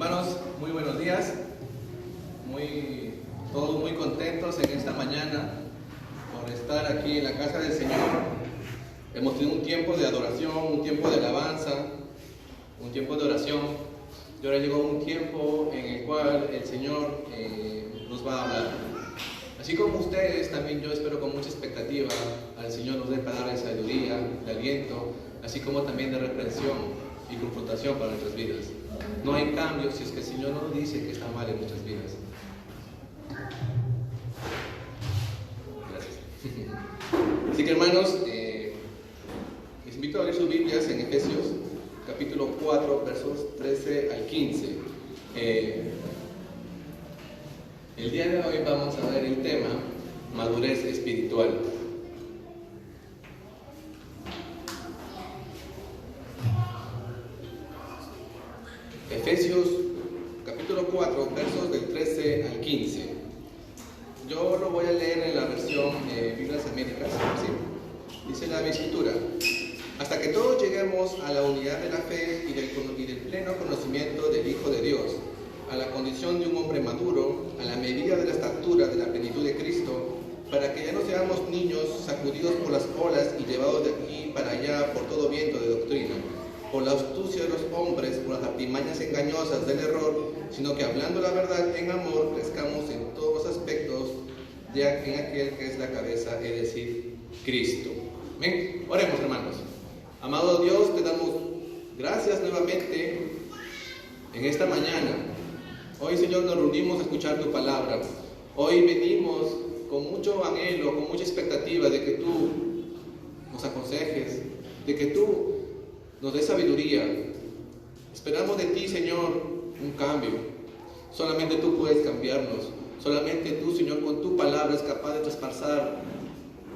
Hermanos, muy buenos días. Todos muy contentos en esta mañana por estar aquí en la casa del Señor. Hemos tenido un tiempo de adoración, un tiempo de alabanza, un tiempo de oración. Y ahora llegó un tiempo en el cual el Señor nos va a hablar. Así como ustedes, también yo espero con mucha expectativa al Señor nos dé palabra de sabiduría, de aliento, así como también de reprensión y confrontación para nuestras vidas. No hay cambio si es que el Señor no nos dice que está mal en nuestras vidas. Gracias. Así que hermanos, les invito a abrir sus Biblias en Efesios capítulo 4, versos 13 al 15. El día de hoy vamos a ver el tema madurez espiritual. Efesios capítulo 4, versos del 13 al 15. Yo lo voy a leer en la versión Biblias Américas. ¿Sí? Dice la Escritura: hasta que todos lleguemos a la unidad de la fe y del pleno conocimiento del Hijo de Dios, a la condición de un hombre maduro, a la medida de la estatura de la plenitud de Cristo, para que ya no seamos niños sacudidos por las olas y llevados de aquí para allá por todo viento de doctrina, por la astucia de los hombres, por las artimañas engañosas del error, sino que hablando la verdad en amor, crezcamos en todos los aspectos en aquel que es la cabeza, es decir, Cristo. Amén. Oremos, hermanos. Amado Dios, te damos gracias nuevamente en esta mañana. Hoy, Señor, nos reunimos a escuchar tu palabra. Hoy venimos con mucho anhelo, con mucha expectativa de que tú nos aconsejes, de que tú nos des sabiduría. Esperamos de ti, Señor, un cambio. Solamente tú puedes cambiarnos. Solamente tú, Señor, con tu palabra es capaz de traspasar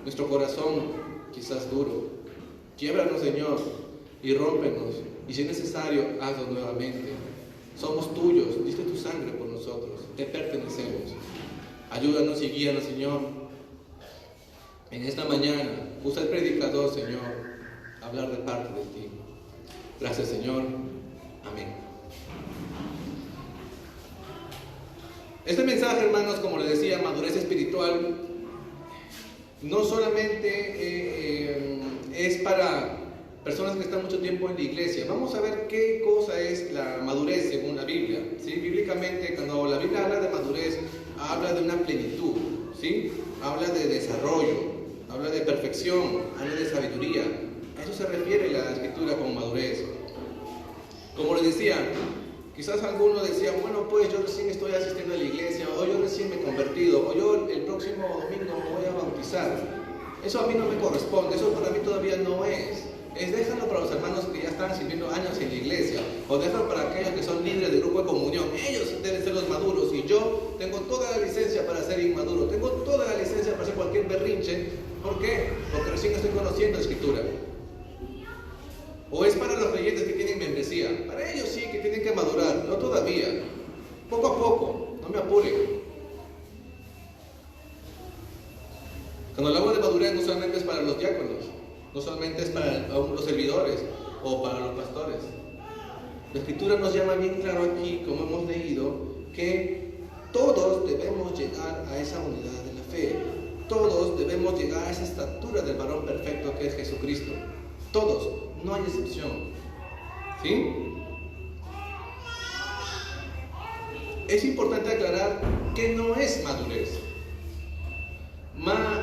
nuestro corazón, quizás duro. Quiébranos, Señor, y rómpenos. Y si es necesario, hazlo nuevamente. Somos tuyos, diste tu sangre por nosotros, te pertenecemos. Ayúdanos y guíanos, Señor. En esta mañana, usa el predicador, Señor, a hablar de parte de ti. Gracias, Señor. Amén. Este mensaje, hermanos, como les decía, madurez espiritual, no solamente es para personas que están mucho tiempo en la iglesia. Vamos a ver qué cosa es la madurez según la Biblia. ¿Sí? Bíblicamente, cuando la Biblia habla de madurez, habla de una plenitud, ¿sí? Habla de desarrollo, habla de perfección, habla de sabiduría. A eso se refiere la Escritura con madurez. Como les decía, quizás alguno decía, bueno, pues yo recién estoy asistiendo a la iglesia, o yo recién me he convertido, o yo el próximo domingo me voy a bautizar. Eso a mí no me corresponde, eso para mí todavía no es. Déjalo para los hermanos que ya están sirviendo años en la iglesia, o déjalo para aquellos que son líderes del grupo de comunión. Ellos deben ser los maduros, y yo tengo toda la licencia para ser inmaduro, tengo toda la licencia para hacer cualquier berrinche. ¿Por qué? Porque recién estoy conociendo la Escritura. O es para los creyentes que tienen membresía. Para ellos sí, que tienen que madurar, no todavía. Poco a poco, no me apuren. Cuando hablamos de madurez, no solamente es para los diáconos, no solamente es para los servidores o para los pastores. La Escritura nos llama bien claro aquí, como hemos leído, que todos debemos llegar a esa unidad de la fe. Todos debemos llegar a esa estatura del varón perfecto que es Jesucristo. Todos, no hay excepción. ¿Sí? Es importante aclarar que no es madurez.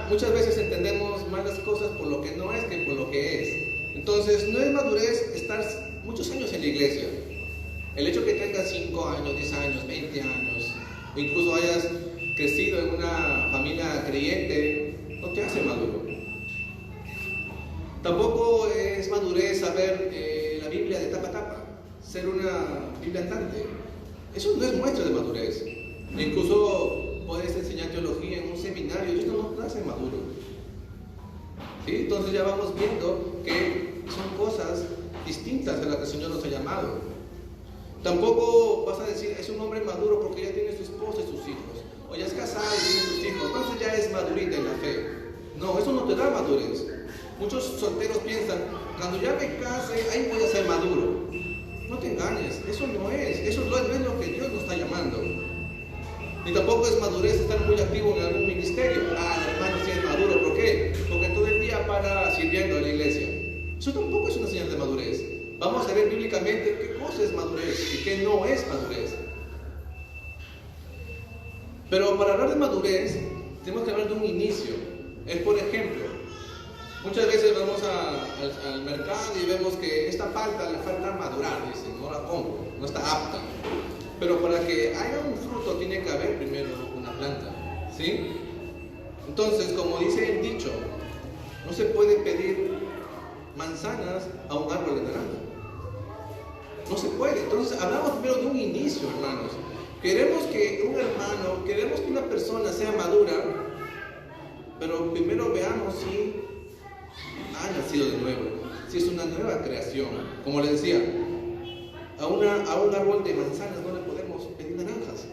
Muchas veces entendemos más las cosas por lo que no es que por lo que es. Entonces, no es madurez estar muchos años en la iglesia. El hecho que tengas 5 años, 10 años, 20 años, o incluso hayas crecido en una familia creyente, no te hace maduro. Tampoco es madurez saber la Biblia de tapa a tapa, ser una Biblia andante. Eso no es muestra de madurez. Incluso puedes enseñar teología en un seminario, y eso no hace maduro. ¿Sí? Entonces ya vamos viendo que son cosas distintas a las que el Señor nos ha llamado. Tampoco vas a decir, es un hombre maduro porque ya tiene su esposa y sus hijos, o ya es casado y tiene sus hijos, entonces ya es madurita en la fe. No, eso no te da madurez. Muchos solteros piensan, cuando ya me case, ahí voy a ser maduro. No te engañes, eso no es lo que Dios nos está llamando. Ni tampoco es madurez estar muy activo en algún ministerio. El hermano sí es maduro, ¿por qué? Porque todo el día para sirviendo a la iglesia. Eso tampoco es una señal de madurez. Vamos a ver bíblicamente qué cosa es madurez y qué no es madurez. Pero para hablar de madurez, tenemos que hablar de un inicio. Es, por ejemplo, muchas veces vamos al mercado y vemos que esta palta le falta madurar, dicen, no la compro, no está apta. Pero para que haya un fruto tiene que haber primero una planta, ¿sí? Entonces, como dice el dicho, no se puede pedir manzanas a un árbol de naranja. No se puede. Entonces, hablamos primero de un inicio, hermanos. Queremos que una persona sea madura, pero primero veamos si ha nacido de nuevo, si es una nueva creación. Como les decía, a un árbol de manzanas no le podemos pedir naranjas.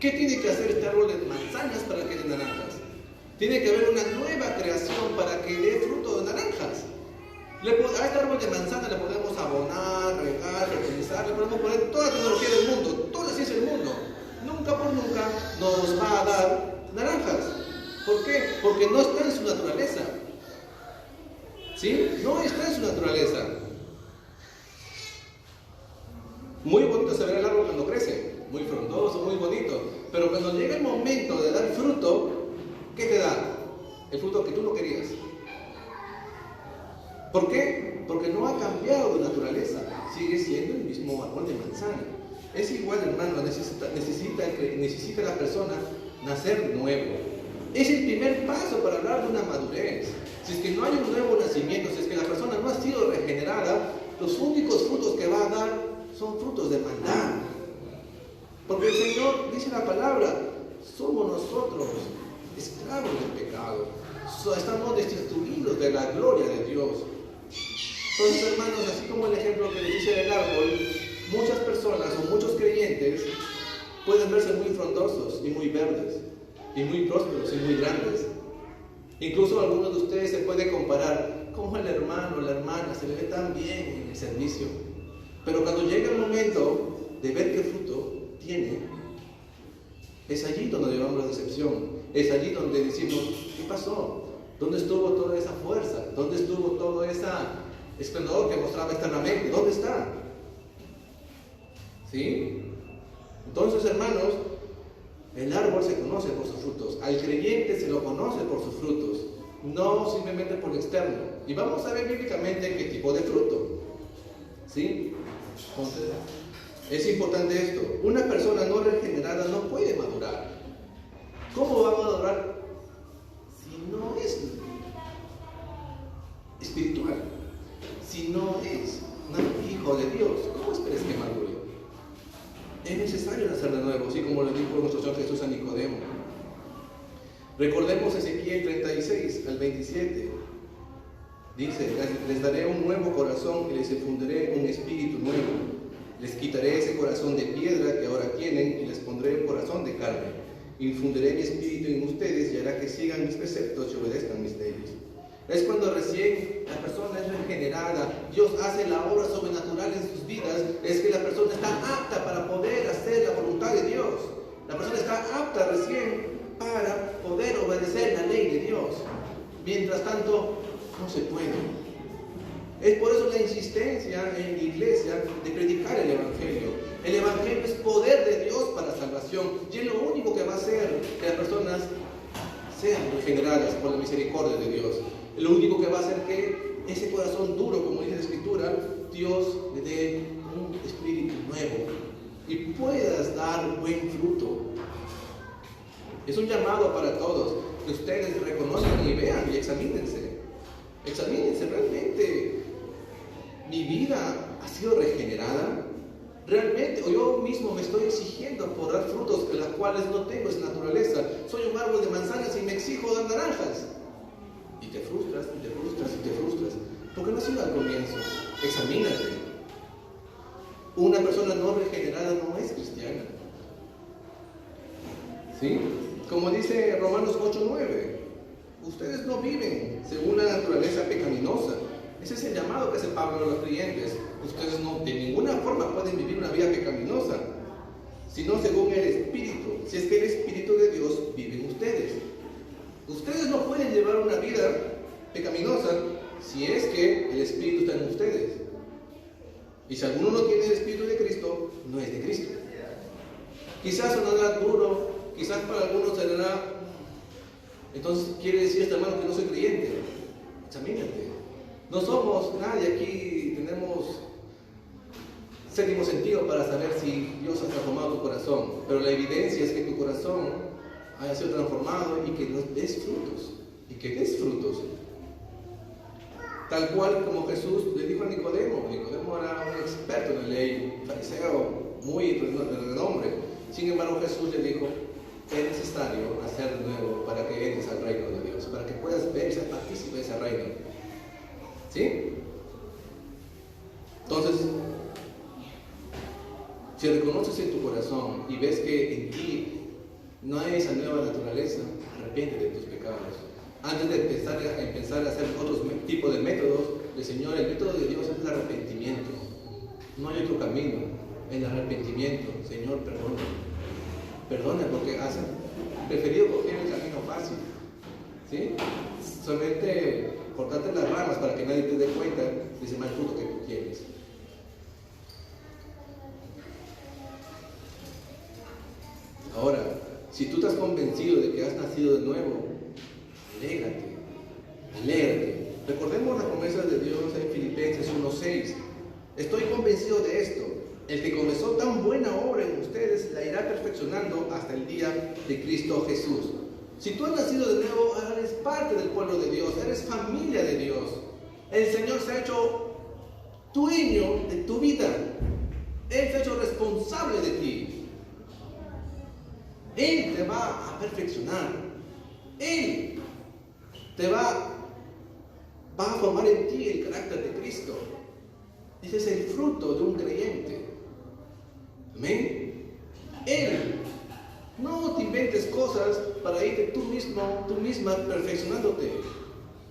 ¿Qué tiene que hacer este árbol de manzanas para que dé naranjas? Tiene que haber una nueva creación para que dé fruto de naranjas. A este árbol de manzana le podemos abonar, regar, fertilizar, le podemos poner toda la tecnología del mundo, toda la ciencia del mundo. Nunca por nunca nos va a dar naranjas. ¿Por qué? Porque no está en su naturaleza. ¿Sí? No está en su naturaleza. Muy bonito se ve el árbol cuando crece, muy frondoso, muy bonito. Pero cuando llega el momento de dar fruto, ¿qué te da? El fruto que tú no querías. ¿Por qué? Porque no ha cambiado de naturaleza, sigue siendo el mismo árbol de manzana. Es igual, hermano, necesita la persona nacer de nuevo. Es el primer paso para hablar de una madurez. Si es que no hay un nuevo nacimiento, si es que la persona no ha sido regenerada, los únicos frutos que va a dar son frutos de maldad. Porque el Señor dice la palabra, somos nosotros esclavos del pecado. Estamos destituidos de la gloria de Dios. Entonces, hermanos, así como el ejemplo que les dice del árbol, muchas personas o muchos creyentes pueden verse muy frondosos y muy verdes, y muy prósperos y muy grandes. Incluso algunos de ustedes se puede comparar como el hermano o la hermana se le ve tan bien en el servicio. Pero cuando llega el momento de ver qué fruto tiene, es allí donde llevamos la decepción. Es allí donde decimos, ¿qué pasó? ¿Dónde estuvo toda esa fuerza? ¿Dónde estuvo todo ese esplendor que mostraba externamente? ¿Dónde está? ¿Sí? Entonces, hermanos, el árbol se conoce por sus frutos. Al creyente se lo conoce por sus frutos, no simplemente por lo externo. Y vamos a ver bíblicamente qué tipo de fruto. ¿Sí? Entonces, es importante esto. Una persona no regenerada no puede madurar. ¿Cómo va a madurar si no es espiritual? Si no es un hijo de Dios, ¿cómo esperes que madure? Es necesario nacer de nuevo, así como lo dijo nuestro Señor Jesús a Nicodemo. Recordemos Ezequiel 36 al 27. Dice, les daré un nuevo corazón y les infundiré un espíritu nuevo. Les quitaré ese corazón de piedra que ahora tienen y les pondré un corazón de carne. Infundiré mi espíritu en ustedes y hará que sigan mis preceptos y obedezcan mis leyes. Es cuando recién la persona es regenerada, Dios hace la obra sobrenatural en sus vidas, es que la persona está apta para poder hacer la voluntad de Dios. La persona está apta recién para poder obedecer la ley de Dios. Mientras tanto, no se puede. Es por eso la insistencia en la iglesia de predicar el Evangelio. El Evangelio es poder de Dios para salvación y es lo único que va a hacer que las personas sean regeneradas por la misericordia de Dios. Es lo único que va a hacer que ese corazón duro, como dice la Escritura, Dios le dé un espíritu nuevo y puedas dar buen fruto. Es un llamado para todos, que ustedes reconozcan y vean y examínense. Examínense realmente. ¿Mi vida ha sido regenerada? ¿Realmente? ¿O yo mismo me estoy exigiendo por dar frutos de los cuales no tengo esa naturaleza? Soy un árbol de manzanas y me exijo dar naranjas. Y te frustras, y te frustras, y te frustras. ¿Por qué no ha sido al comienzo? Examínate. Una persona no regenerada no es cristiana. ¿Sí? Como dice Romanos 8:9, ustedes no viven según la naturaleza pecaminosa. Ese es el llamado que hace Pablo a los creyentes. ustedes no, de ninguna forma pueden vivir una vida pecaminosa, sino según el Espíritu. Si es que el Espíritu de Dios vive en ustedes. Ustedes no pueden llevar una vida pecaminosa si es que el Espíritu está en ustedes. Y si alguno no tiene el Espíritu de Cristo, no es de Cristo. Quizás sonará duro, quizás para algunos sonará... Entonces quiere decir este hermano que no soy creyente. Examínate. No somos nadie aquí, tenemos séptimo sentido para saber si Dios ha transformado tu corazón. Pero la evidencia es que tu corazón haya sido transformado y que des frutos. Y que des frutos. Tal cual como Jesús le dijo a Nicodemo. Nicodemo era un experto en la ley, un fariseo muy de renombre. Sin embargo, Jesús le dijo: es necesario nacer de nuevo para que entres al reino de Dios, para que puedas ver y ser partícipe de ese reino. ¿Sí? Entonces, si reconoces en tu corazón y ves que en ti no hay esa nueva naturaleza, arrepiéntete de tus pecados. Antes de empezar a hacer otros tipos de métodos, el Señor, el método de Dios es el arrepentimiento. No hay otro camino, el arrepentimiento. Señor, perdona porque has preferido coger el camino fácil. ¿Sí? Solamente cortarte las ramas para que nadie te dé cuenta de ese mal fruto que tú tienes. Ahora, si tú estás convencido de que has nacido de nuevo, alégrate. Recordemos las promesas de Dios en Filipenses 1:6. Estoy convencido de esto: el que comenzó tan buena obra en ustedes la irá perfeccionando hasta el día de Cristo Jesús. Si tú has nacido de nuevo, eres parte del pueblo de Dios, eres familia de Dios. El Señor se ha hecho dueño de tu vida. Él se ha hecho responsable de ti. Él te va a perfeccionar. Él te va a formar en ti el carácter de Cristo. Ese es el fruto de un creyente. Amén. Él. No te inventes cosas para irte tú misma perfeccionándote.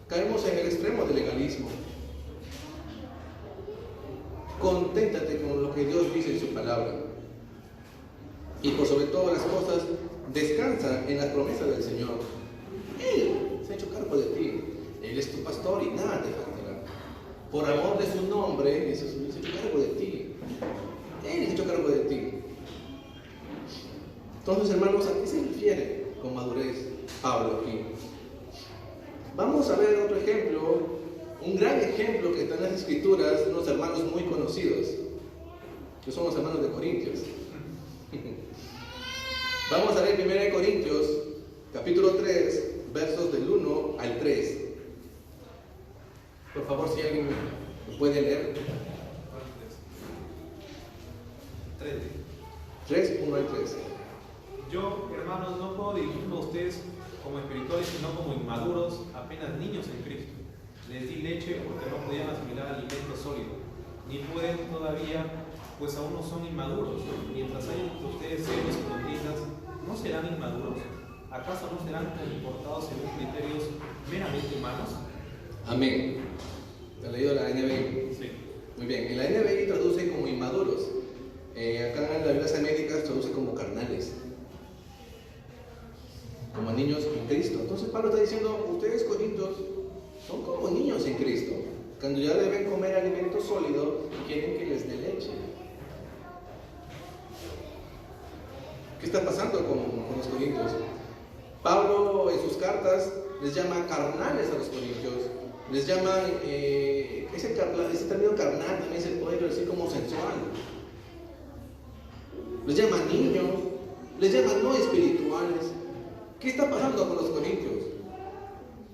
Caemos en el extremo del legalismo. Conténtate con lo que Dios dice en su palabra. Y por sobre todas las cosas, descansa en las promesas del Señor. Él se ha hecho cargo de ti. Él es tu pastor y nada te faltará. Por amor de su nombre, Él se ha hecho cargo de ti. Él se ha hecho cargo de ti. Entonces, hermanos, ¿a qué se refiere con madurez Pablo aquí? Vamos a ver otro ejemplo, un gran ejemplo que está en las Escrituras, unos hermanos muy conocidos, que son los hermanos de Corintios. Vamos a ver 1 Corintios, capítulo 3, versos del 1 al 3. Por favor, si alguien lo puede leer. 3, 1 al 3. Yo, hermanos, no puedo dirigirme a ustedes como espirituales, sino como inmaduros, apenas niños en Cristo. Les di leche porque no podían asimilar alimento sólido, ni pueden todavía, pues aún no son inmaduros. Mientras hay entre ustedes celos y contiendas, ¿no serán inmaduros? ¿Acaso no serán comportados según criterios meramente humanos? Amén. ¿Te has leído la NBI? Sí. Muy bien. En la NBI traduce como inmaduros. Acá en las Biblias Américas traduce como carnales, como niños en Cristo. Entonces Pablo está diciendo: ustedes, corintios, son como niños en Cristo. Cuando ya deben comer alimento sólido, quieren que les dé leche. ¿Qué está pasando con los corintios? Pablo en sus cartas les llama carnales a los corintios. Les llama, ese término carnal también se puede decir como sensual. Les llama niños, les llama no espirituales. ¿Qué está pasando con los corintios?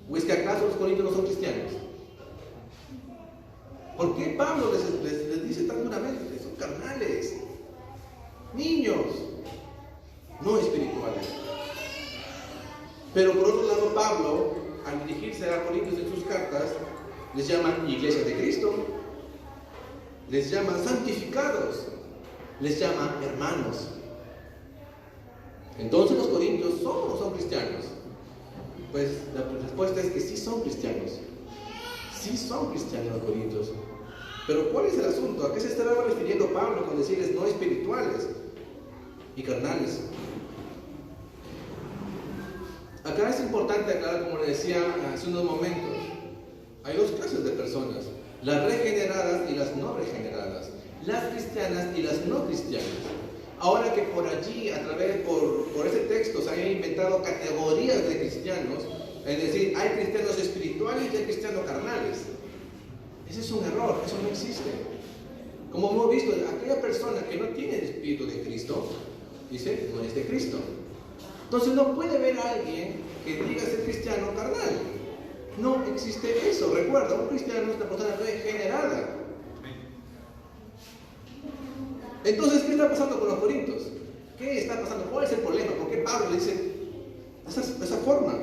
¿O es que acaso los corintios no son cristianos? ¿Por qué Pablo les dice tan duramente? Son carnales, niños, no espirituales. Pero por otro lado, Pablo, al dirigirse a Corintios en sus cartas, les llama iglesias de Cristo, les llama santificados, les llama hermanos. Entonces, ¿los corintios son o no son cristianos? Pues la respuesta es que sí son cristianos. Sí son cristianos los corintios. Pero ¿cuál es el asunto? ¿A qué se estará refiriendo Pablo con decirles no espirituales y carnales? Acá es importante aclarar, como le decía hace unos momentos, hay dos clases de personas, las regeneradas y las no regeneradas, las cristianas y las no cristianas. Ahora que por allí, a través, por ese texto, se han inventado categorías de cristianos, es decir, hay cristianos espirituales y hay cristianos carnales. Ese es un error, eso no existe. Como hemos visto, aquella persona que no tiene el Espíritu de Cristo, dice, no es de Cristo. Entonces no puede ver a alguien que diga ser cristiano carnal. No existe eso. Recuerda, un cristiano es una persona regenerada. Entonces, ¿qué está pasando con los corintios? ¿Qué está pasando? ¿Cuál es el problema? ¿Por qué Pablo le dice de esa forma?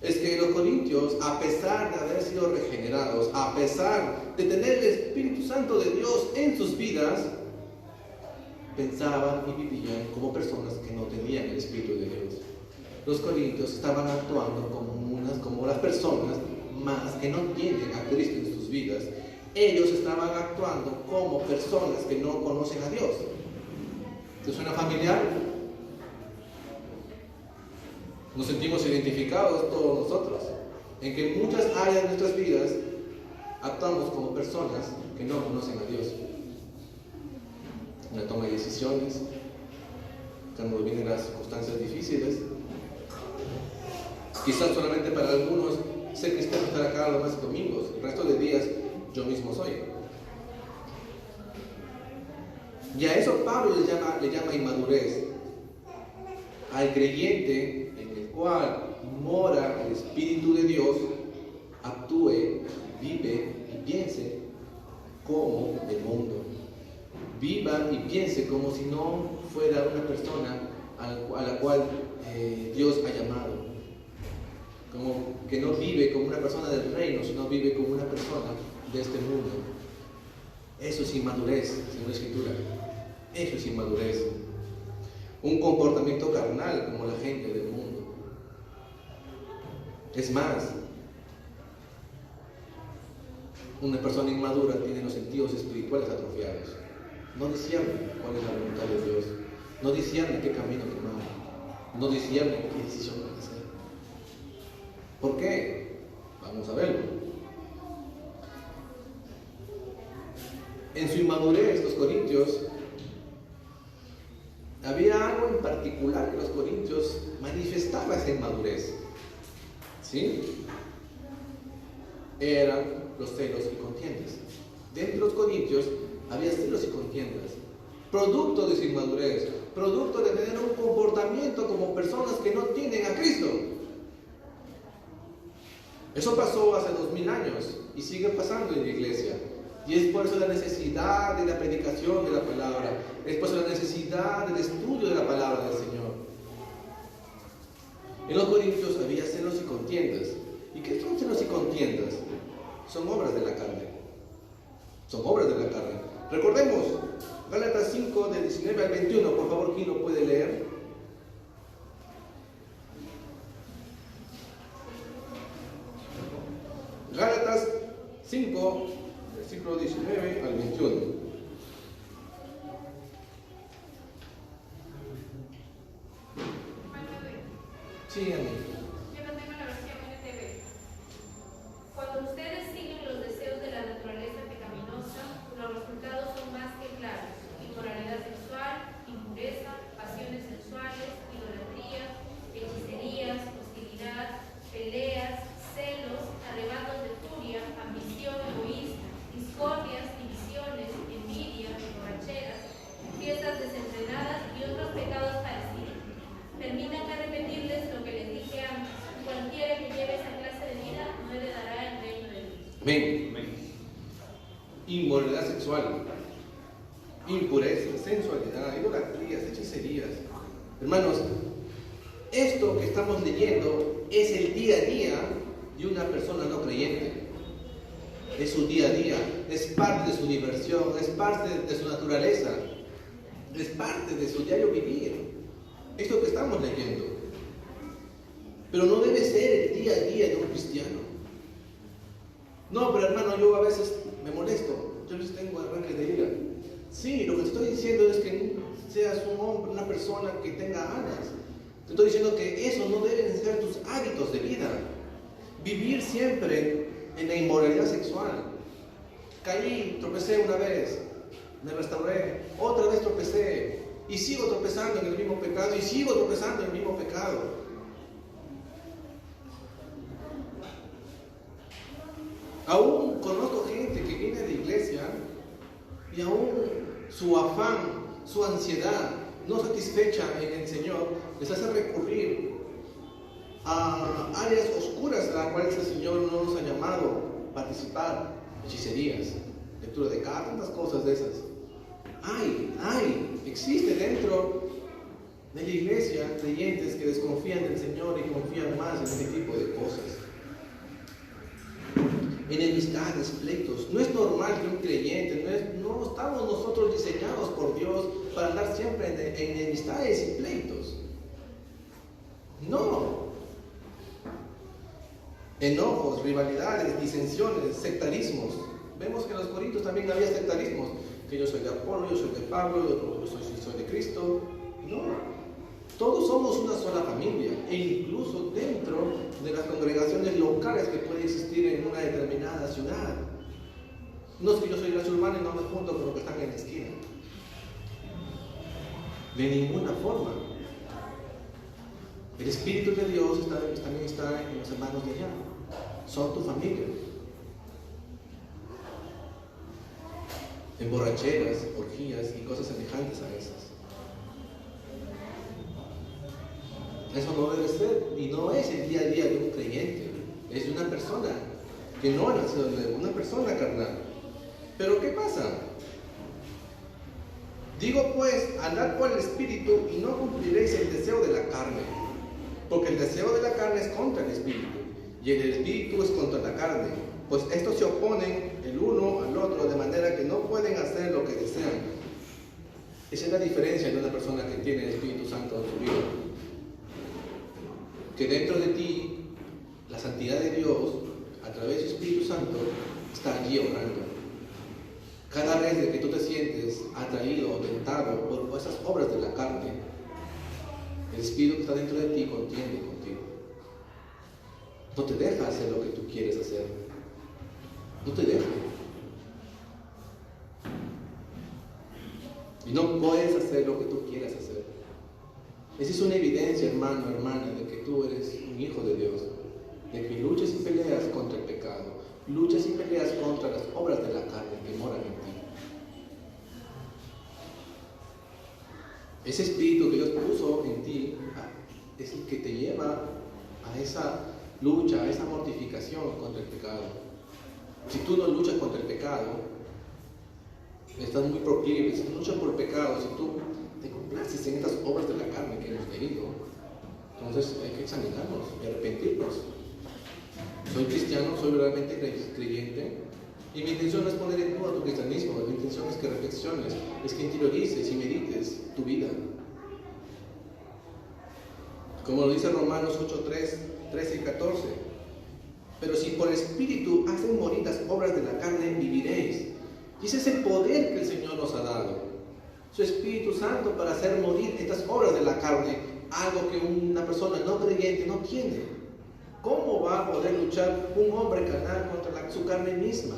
Es que los corintios, a pesar de haber sido regenerados, a pesar de tener el Espíritu Santo de Dios en sus vidas, pensaban y vivían como personas que no tenían el Espíritu de Dios. Los corintios estaban actuando como las personas más que no tienen a Cristo en sus vidas. Ellos estaban actuando como personas que no conocen a Dios. ¿Te suena familiar? Nos sentimos identificados todos nosotros, en que en muchas áreas de nuestras vidas actuamos como personas que no conocen a Dios. En la toma de decisiones, cuando vienen las circunstancias difíciles, quizás solamente para algunos ser cristiano estar acá los más domingos, el resto de días yo mismo soy. Y a eso Pablo le llama inmadurez. Al creyente en el cual mora el Espíritu de Dios, actúe, vive y piense como el mundo. Viva y piense como si no fuera una persona a la cual Dios ha llamado. Como que no vive como una persona del reino, sino vive como una persona de este mundo. Eso es inmadurez, según la Escritura. Eso es inmadurez. Un comportamiento carnal como la gente del mundo. Es más, una persona inmadura tiene los sentidos espirituales atrofiados. No discierne cuál es la voluntad de Dios. No discierne qué camino tomar. No discierne qué decisión hacer. ¿Por qué? Vamos a verlo. En su inmadurez, los corintios, había algo en particular que los corintios manifestaba esa inmadurez. ¿Sí? Eran los celos y contiendas. Dentro de los corintios había celos y contiendas. Producto de su inmadurez, producto de tener un comportamiento como personas que no tienen a Cristo. Eso pasó hace 2000 años y sigue pasando en la iglesia. Y es por eso la necesidad de la predicación de la palabra, es por eso la necesidad del estudio de la palabra del Señor. En los corintios había celos y contiendas. ¿Y qué son celos y contiendas? Son obras de la carne. Son obras de la carne. Recordemos, Gálatas 5, del 19 al 21, por favor, ¿quién lo puede leer? Gálatas 5, versículo 19 al 21. Sí, amén. Yo no tengo la versión NTV. Cuando ustedes siguen los deseos de la naturaleza pecaminosa, los resultados son más que claros: inmoralidad sexual, impureza, pasiones sensuales, idolatría, hechicerías, hostilidad, peleas, celos, arrebatos de furia, ambición egoísta, discordias, divisiones, envidia, borracheras, fiestas desenfrenadas y otros pecados parecidos. Permítanme repetirles lo que les dije antes: cualquiera que lleve esa clase de vida no heredará el reino de Dios. Amén. Inmoralidad sexual, impureza, sensualidad, idolatrías, hechicerías. Hermanos, esto que estamos leyendo es el día a día de una persona no creyente. Es su día a día, es parte de su diversión, es parte de su naturaleza, es parte de su diario vivir. Esto que estamos leyendo. Pero no debe ser el día a día de un cristiano. No, pero hermano, yo a veces me molesto, yo les tengo arranques de ira. Sí, lo que te estoy diciendo es que seas un hombre, una persona que tenga alas. Te estoy diciendo que eso no deben ser tus hábitos de vida. Vivir siempre en la inmoralidad sexual. Caí, tropecé una vez, me restauré, otra vez tropecé, y sigo tropezando en el mismo pecado, y sigo tropezando en el mismo pecado. Aún conozco gente que viene de iglesia y aún su afán, su ansiedad no satisfecha en el Señor les hace recurrir a áreas oscuras a las cuales el Señor no nos ha llamado a participar. Hechicerías, lectura de cartas, tantas cosas de esas. Existe dentro de la iglesia creyentes que desconfían del Señor y confían más en este tipo de cosas. Enemistades, pleitos. No es normal que un creyente, no estamos nosotros diseñados por Dios para andar siempre en enemistades y pleitos. No. Enojos, rivalidades, disensiones, sectarismos. Vemos que en los Corintios también había sectarismos. Que yo soy de Apolo, yo soy de Pablo, yo soy de Cristo. No. Todos somos una sola familia, e incluso dentro de las congregaciones locales que pueden existir en una determinada ciudad. No es que yo soy transurbano y no me junto con los que están en la esquina. De ninguna forma. El Espíritu de Dios también está en los hermanos de allá. Son tu familia. En borracheras, orgías y cosas semejantes a esas. Eso no debe ser, y no es el día a día de un creyente, es de una persona que no ha nacido de una persona carnal. Pero ¿qué pasa? Digo pues, andad por el Espíritu y no cumpliréis el deseo de la carne, porque el deseo de la carne es contra el Espíritu, y el Espíritu es contra la carne, pues estos se oponen el uno al otro, de manera que no pueden hacer lo que desean. Esa es la diferencia de una persona que tiene el Espíritu Santo en su vida. Que dentro de ti, la santidad de Dios, a través del Espíritu Santo, está allí obrando. Cada vez de que tú te sientes atraído o tentado por esas obras de la carne, el Espíritu que está dentro de ti contiende contigo. No te deja hacer lo que tú quieres hacer. No te deja. Y no puedes hacer lo que tú quieras hacer. Esa es una evidencia, hermano, hermana, de que tú eres un hijo de Dios, de que luchas y peleas contra el pecado, luchas y peleas contra las obras de la carne que moran en ti. Ese espíritu que Dios puso en ti es el que te lleva a esa lucha, a esa mortificación contra el pecado. Si tú no luchas contra el pecado, estás muy proclive. Si tú luchas por el pecado, si tú te complaces en estas obras de la carne que hemos leído, entonces hay que examinarnos y arrepentirnos. Soy cristiano, soy realmente creyente, y mi intención no es poner en duda tu cristianismo, mi intención es que reflexiones, es que interiorices y medites tu vida. Como lo dice Romanos 8, 13 y 14, pero si por el Espíritu hacen morir las obras de la carne, viviréis. Y ese es el poder que el Señor nos ha dado, su Espíritu Santo, para hacer morir estas obras de la carne, algo que una persona no creyente no tiene. ¿Cómo va a poder luchar un hombre carnal contra su carne misma?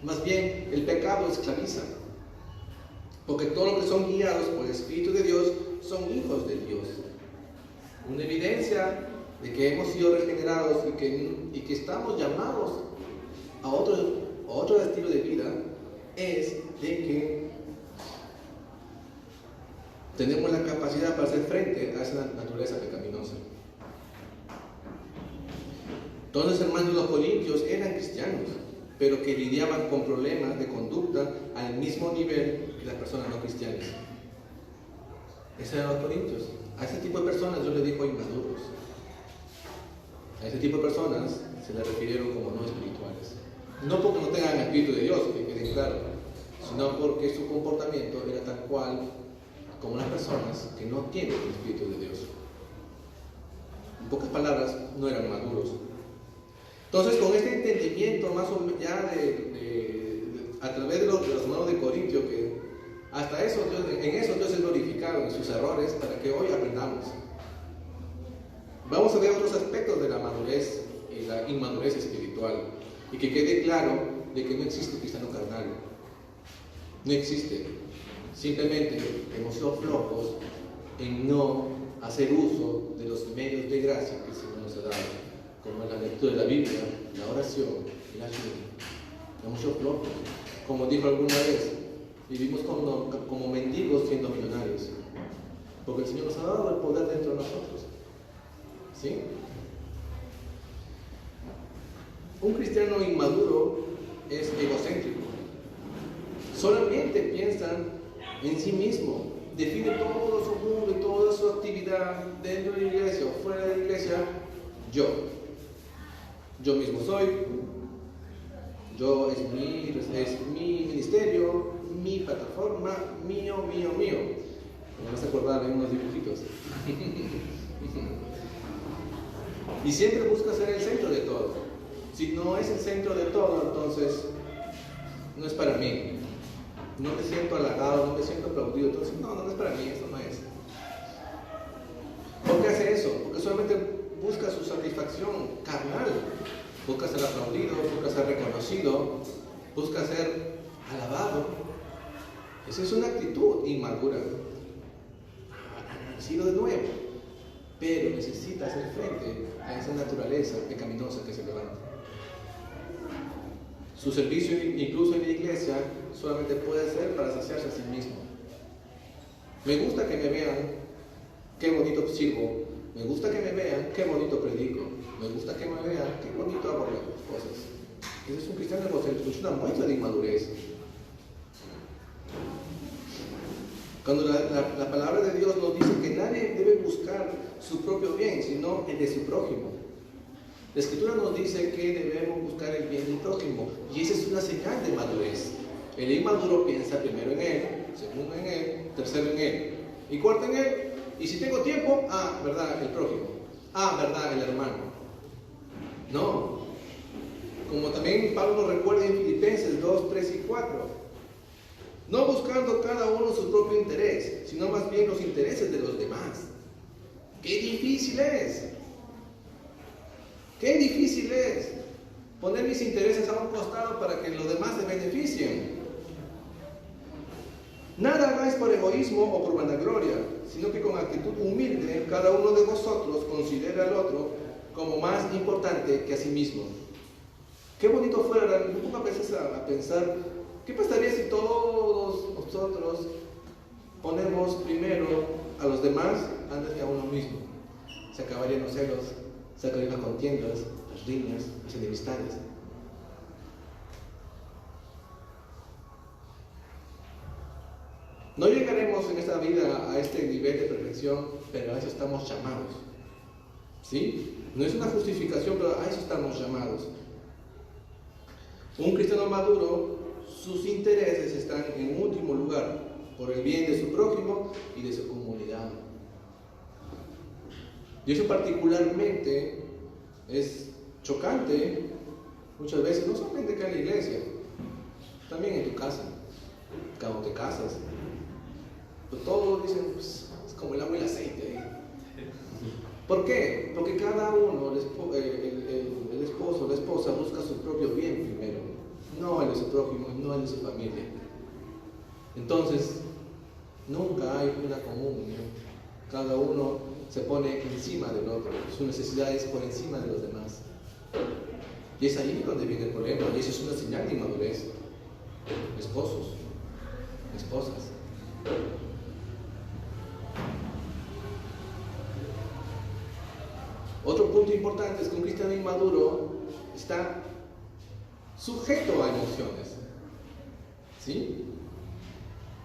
Más bien, el pecado esclaviza, porque todos los que son guiados por el Espíritu de Dios son hijos de Dios. Una evidencia de que hemos sido regenerados y que estamos llamados a otro estilo de vida es de que tenemos la capacidad para hacer frente a esa naturaleza pecaminosa. Entonces, hermanos, los corintios eran cristianos, pero que lidiaban con problemas de conducta al mismo nivel que las personas no cristianas. Esos eran los corintios. A ese tipo de personas yo les digo inmaduros. A ese tipo de personas se les refirieron como no espirituales. No porque no tengan el Espíritu de Dios, que quede claro, sino porque su comportamiento era tal cual como las personas que no tienen el Espíritu de Dios. En pocas palabras, no eran maduros. Entonces, con este entendimiento más o menos ya de a través de los hermanos de Corintio, que hasta eso, en eso Dios es glorificado, en sus errores, para que hoy aprendamos. Vamos a ver otros aspectos de la madurez y la inmadurez espiritual, y que quede claro de que no existe cristiano carnal. No existe. Simplemente hemos sido flojos en no hacer uso de los medios de gracia que el Señor nos ha dado, como la lectura de la Biblia, la oración y la ayuda. Hemos sido flojos. Como dijo alguna vez, vivimos como mendigos siendo millonarios, porque el Señor nos ha dado el poder dentro de nosotros. ¿Sí? Un cristiano inmaduro es egocéntrico. Solamente piensa en sí mismo, define todo su mundo y toda su actividad dentro de la iglesia o fuera de la iglesia. Yo mismo soy. Yo es mi ministerio, mi plataforma, mío. Me vas a acordar de unos dibujitos. Y siempre busca ser el centro de todo. Si no es el centro de todo, entonces no es para mí. No me siento halagado, no me siento aplaudido. Entonces, no es para mí, eso no es. ¿Por qué hace eso? Porque solamente busca su satisfacción carnal. Busca ser aplaudido, busca ser reconocido, busca ser alabado. Esa es una actitud inmadura. Ha nacido de nuevo, pero necesita hacer frente a esa naturaleza pecaminosa que se levanta. Su servicio, incluso en la iglesia, solamente puede ser para saciarse a sí mismo. Me gusta que me vean qué bonito sirvo. Me gusta que me vean qué bonito predico. Me gusta que me vean qué bonito hago las cosas. Ese es un cristiano egocéntrico, es una muestra de inmadurez. Cuando la palabra de Dios nos dice que nadie debe buscar su propio bien, sino el de su prójimo. La Escritura nos dice que debemos buscar el bien del prójimo, y esa es una señal de madurez. El inmaduro piensa primero en él, segundo en él, tercero en él, y cuarto en él. Y si tengo tiempo, verdad, el prójimo. Verdad, el hermano. No. Como también Pablo nos recuerda en Filipenses 2, 3 y 4. No buscando cada uno su propio interés, sino más bien los intereses de los demás. ¡Qué difícil es! ¡Qué difícil es! Poner mis intereses a un costado para que los demás se beneficien. Nada hagáis por egoísmo o por vanagloria, sino que con actitud humilde cada uno de vosotros considera al otro como más importante que a sí mismo. Qué bonito fuera, me pongo a veces a pensar, ¿qué pasaría si todos nosotros ponemos primero a los demás antes que a uno mismo? Se acabarían los celos, se acabarían las contiendas, las riñas, las enemistades. No llegaremos en esta vida a este nivel de perfección, pero a eso estamos llamados. ¿Sí? No es una justificación, pero a eso estamos llamados. Un cristiano maduro, sus intereses están en último lugar, por el bien de su prójimo y de su comunidad. Y eso particularmente es chocante muchas veces, no solamente acá en la iglesia, también en tu casa, cuando te casas. Todos dicen, pues, es como el agua y el aceite. ¿Por qué? Porque cada uno, el esposo o la esposa, busca su propio bien primero, no el de su prójimo, no el de su familia. Entonces, nunca hay una comunión. Cada uno se pone encima del otro, sus necesidades por encima de los demás. Y es ahí donde viene el problema, y eso es una señal de inmadurez. Esposos, esposas. Otro punto importante es que un cristiano inmaduro está sujeto a emociones. ¿Sí?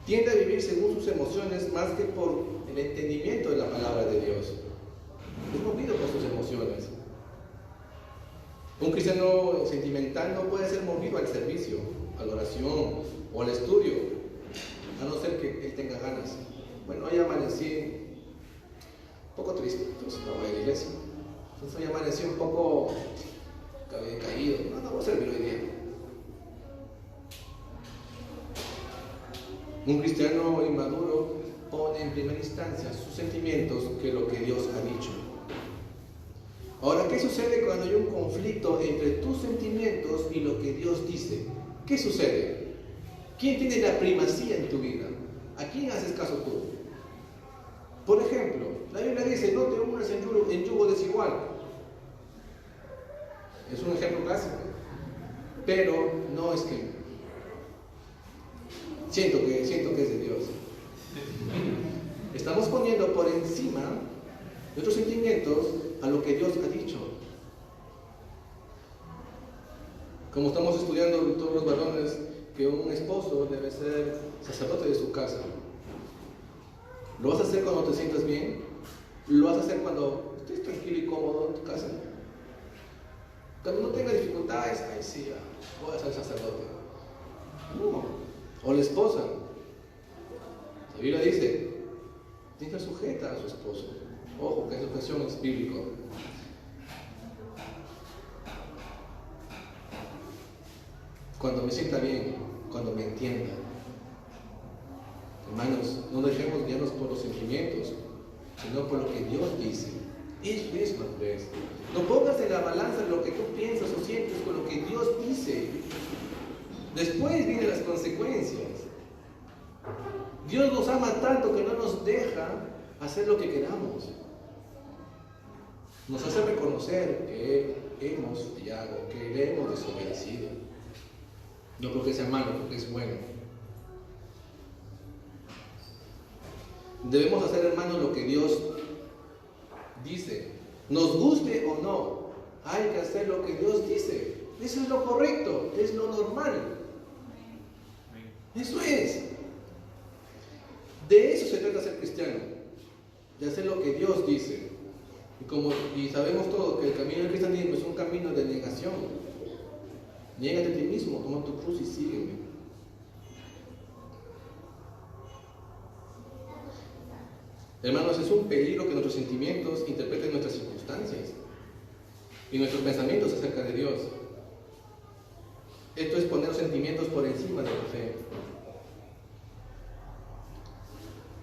Tiende a vivir según sus emociones más que por el entendimiento de la palabra de Dios. Es movido por sus emociones. Un cristiano sentimental no puede ser movido al servicio, a la oración o al estudio, a no ser que él tenga ganas. Bueno, hoy amanecí un poco triste, entonces no voy a la iglesia. Entonces hoy amanecí un poco caído. No voy a servir hoy día. Un cristiano inmaduro pone en primera instancia sus sentimientos que lo que Dios ha dicho. Ahora, ¿qué sucede cuando hay un conflicto entre tus sentimientos y lo que Dios dice? ¿Qué sucede? ¿Quién tiene la primacía en tu vida? ¿A quién haces caso tú? Por ejemplo, la Biblia dice, no te unas en yugo desigual. Es un ejemplo clásico. Pero no es que... Siento que es de Dios. Estamos poniendo por encima nuestros sentimientos a lo que Dios ha dicho. Como estamos estudiando todos los varones, que un esposo debe ser sacerdote de su casa. ¿Lo vas a hacer cuando te sientas bien? ¿Lo vas a hacer cuando estés tranquilo y cómodo en tu casa? Cuando no tengas dificultades, ahí sí, voy a ser sacerdote. No. O la esposa. La Biblia dice, tenga sujeta a su esposo. Ojo, que esa expresión es bíblico. Cuando me sienta bien, cuando me entienda. Hermanos, no dejemos guiarnos por los sentimientos, sino por lo que Dios dice. Eso es madurez. No pongas en la balanza lo que tú piensas o sientes con lo que Dios dice. Después vienen las consecuencias. Dios nos ama tanto que no nos deja hacer lo que queramos. Nos hace reconocer que hemos fallado, que le hemos desobedecido. No porque sea malo, porque es bueno. Debemos hacer, hermanos, lo que Dios dice. Nos guste o no, hay que hacer lo que Dios dice. Eso es lo correcto, es lo normal. Eso es. De eso se trata ser cristiano, de hacer lo que Dios dice. Y sabemos todos que el camino del cristianismo es un camino de negación. Niégate a ti mismo, toma tu cruz y sígueme. Hermanos, es un peligro que nuestros sentimientos interpreten nuestras circunstancias y nuestros pensamientos acerca de Dios. Esto es poner los sentimientos por encima de la fe.